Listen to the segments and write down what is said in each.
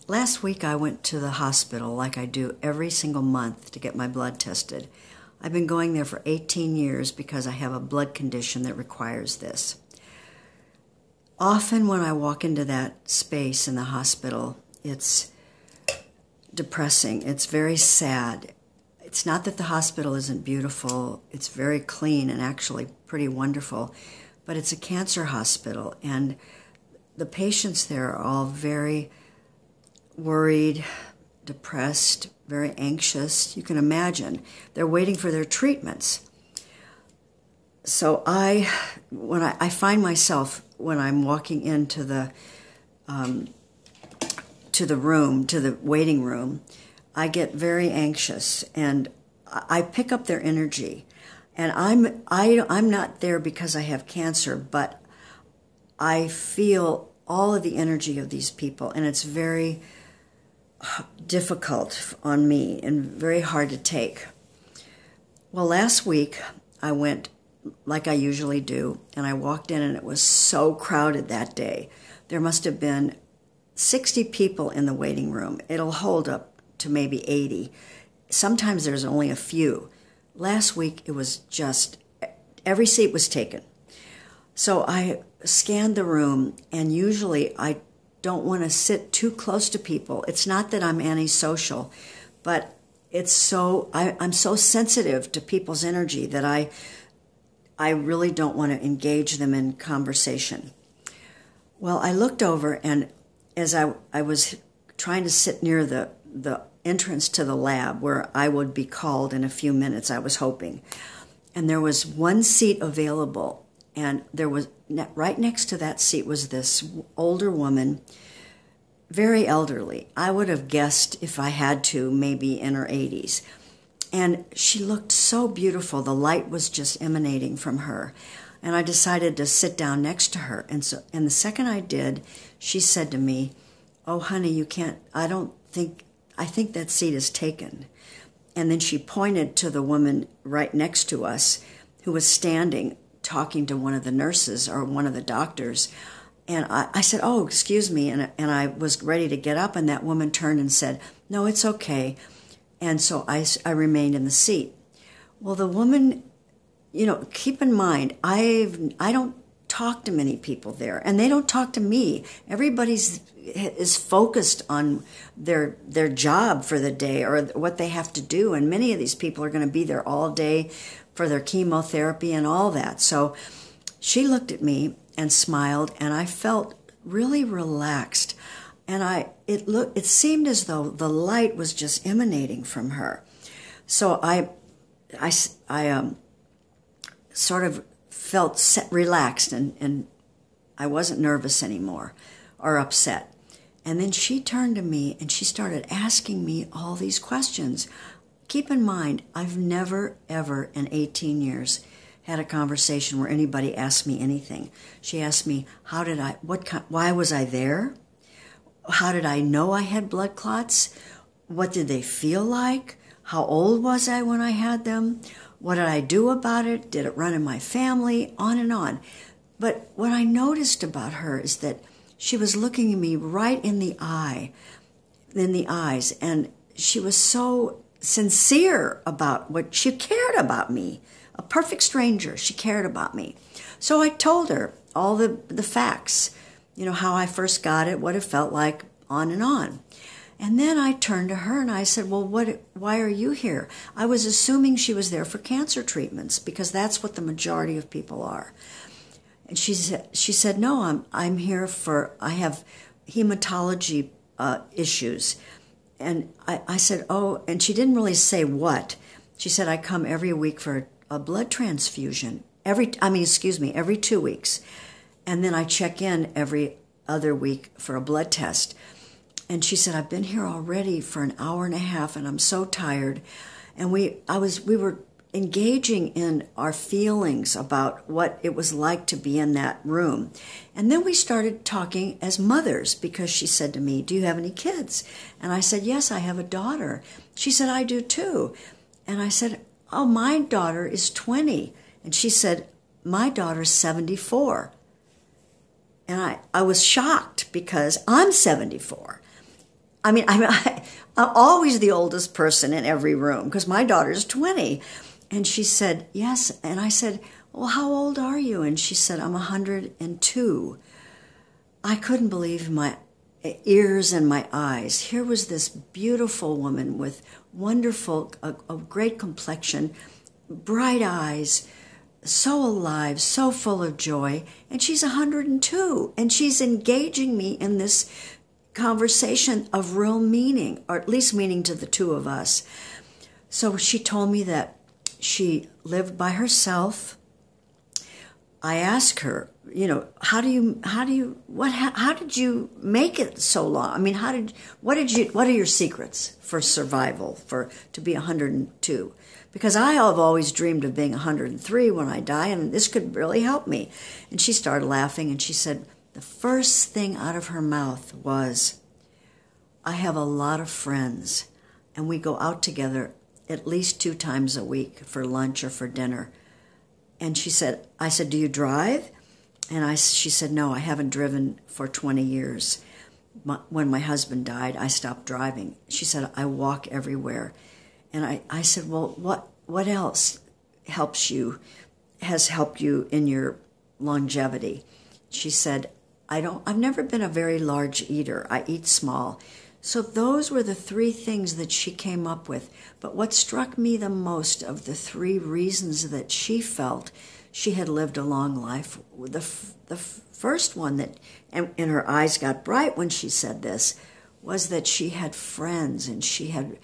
Last week I went to the hospital like I do every single month to get my blood tested. I've been going there for 18 years because I have a blood condition that requires this. Often when I walk into that space in the hospital, it's depressing. It's very sad. It's not that the hospital isn't beautiful. It's very clean and actually pretty wonderful, but it's a cancer hospital, and the patients there are all very worried, depressed, very anxious. You can imagine. They're waiting for their treatments. So I find myself when I'm walking into the waiting room, I get very anxious, and I pick up their energy. And I'm not there because I have cancer, but I feel all of the energy of these people, and it's very difficult on me and very hard to take. Well, last week I went like I usually do, and I walked in, and it was so crowded that day. There must have been 60 people in the waiting room. It'll hold up to maybe 80. Sometimes there's only a few. Last week it was just, every seat was taken. So I scanned the room, and usually I don't want to sit too close to people. It's not that I'm antisocial, but I'm so sensitive to people's energy that I really don't want to engage them in conversation. Well, I looked over, and as I was trying to sit near the entrance to the lab where I would be called in a few minutes, I was hoping, and there was one seat available, and there was right next to that seat was this older woman, very elderly. I would have guessed, if I had to, maybe in her 80s. And she looked so beautiful. The light was just emanating from her. And I decided to sit down next to her. And the second I did, she said to me, "Oh, honey, you can't, I think that seat is taken." And then she pointed to the woman right next to us who was standing talking to one of the nurses or one of the doctors. And I said, "Oh, excuse me." And I was ready to get up, and that woman turned and said, "No, it's okay." And so I remained in the seat. Well, the woman, keep in mind, I don't talk to many people there, and they don't talk to me. Everybody's is focused on their job for the day or what they have to do, and many of these people are going to be there all day for their chemotherapy and all that. So she looked at me and smiled, and I felt really relaxed. And it seemed as though the light was just emanating from her. So I sort of felt relaxed, and I wasn't nervous anymore or upset. And then she turned to me and she started asking me all these questions. Keep in mind, I've never, ever in 18 years had a conversation where anybody asked me anything. She asked me, why was I there? How did I know I had blood clots? What did they feel like? How old was I when I had them? What did I do about it? Did it run in my family? On and on. But what I noticed about her is that she was looking at me right in the eyes, and she was so sincere about what she cared about me. A perfect stranger, she cared about me. So I told her all the facts, how I first got it, what it felt like, on and on. And then I turned to her and I said, "Well, why are you here?" I was assuming she was there for cancer treatments, because that's what the majority of people are. And she said, "No, I'm here I have hematology issues." And I said, "Oh," and she didn't really say what. She said, "I come every week for a blood transfusion, every 2 weeks. And then I check in every other week for a blood test." And she said, "I've been here already for an hour and a half, and I'm so tired." And we were engaging in our feelings about what it was like to be in that room. And then we started talking as mothers, because she said to me, "Do you have any kids?" And I said, "Yes, I have a daughter." She said, "I do too." And I said, "Oh, my daughter is 20. And she said, "My daughter's 74. And I was shocked, because I'm 74. I'm always the oldest person in every room because my daughter's 20. And she said, yes. And I said, well, how old are you? And she said, I'm 102. I couldn't believe my ears and my eyes. Here was this beautiful woman with wonderful, a great complexion, bright eyes, so alive, so full of joy, and she's 102, and she's engaging me in this conversation of real meaning, or at least meaning to the two of us. So she told me that she lived by herself. I asked her, how did you make it so long? I mean, what are your secrets for survival, to be 102? Because I have always dreamed of being 103 when I die, and this could really help me. And she started laughing, and she said, the first thing out of her mouth was, I have a lot of friends, and we go out together at least 2 times a week for lunch or for dinner. And I said, do you drive? And she said, no, I haven't driven for 20 years. When my husband died, I stopped driving. She said, I walk everywhere. And I said, well, what else has helped you in your longevity? She said, I've never been a very large eater. I eat small. So those were the 3 things that she came up with. But what struck me the most of the 3 reasons that she felt she had lived a long life, the first one and her eyes got bright when she said this, was that she had friends and she had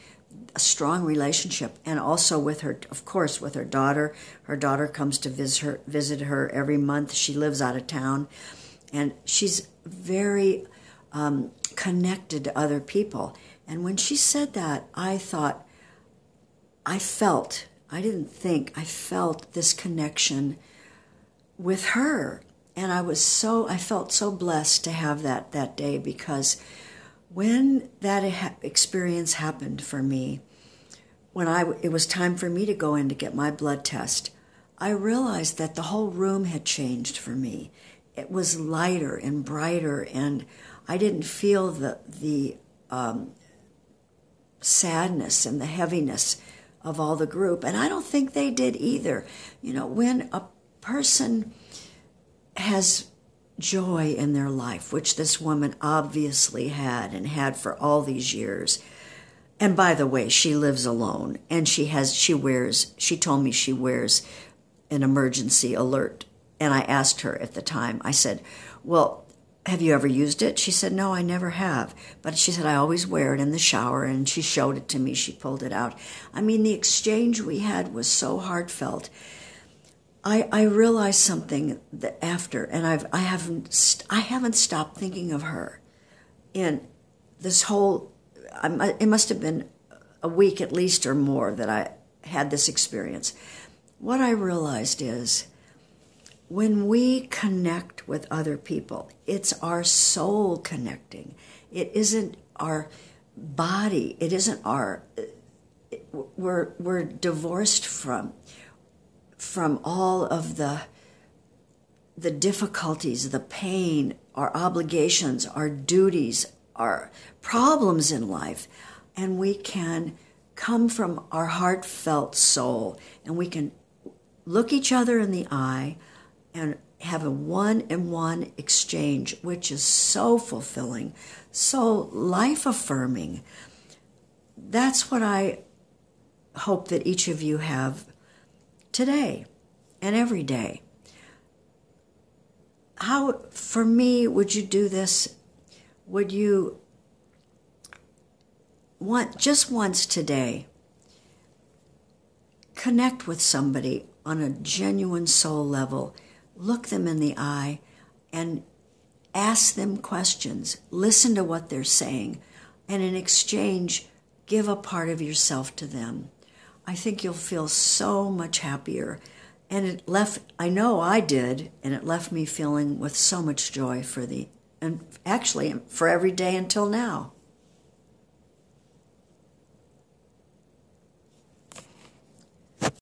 a strong relationship, and also with her, of course, with her daughter. Her daughter comes to visit her every month. She lives out of town, and she's very connected to other people. And when she said that, I felt this connection with her. And I felt so blessed to have that day, because when that experience happened for me, when it was time for me to go in to get my blood test, I realized that the whole room had changed for me. It was lighter and brighter, and I didn't feel the sadness and the heaviness of all the group, and I don't think they did either. When a person has joy in their life, which this woman obviously had and had for all these years. And by the way, she lives alone, and she told me she wears an emergency alert. And I asked her at the time, I said, well, have you ever used it? She said, no, I never have. But she said, I always wear it in the shower, and she showed it to me. She pulled it out. I mean, the exchange we had was so heartfelt. I realized something after, and I haven't stopped thinking of her in this whole. It must have been a week at least or more that I had this experience. What I realized is, when we connect with other people, it's our soul connecting. It isn't our body. It isn't our. We're divorced from all of the difficulties, the pain, our obligations, our duties, our problems in life, and we can come from our heartfelt soul, and we can look each other in the eye and have a one-on-one exchange, which is so fulfilling, so life-affirming. That's what I hope that each of you have today and every day. How, for me, would you do this? Would you just once today connect with somebody on a genuine soul level, look them in the eye, and ask them questions, listen to what they're saying, and in exchange, give a part of yourself to them? I think you'll feel so much happier. And I know I did, and it left me feeling with so much joy and actually for every day until now.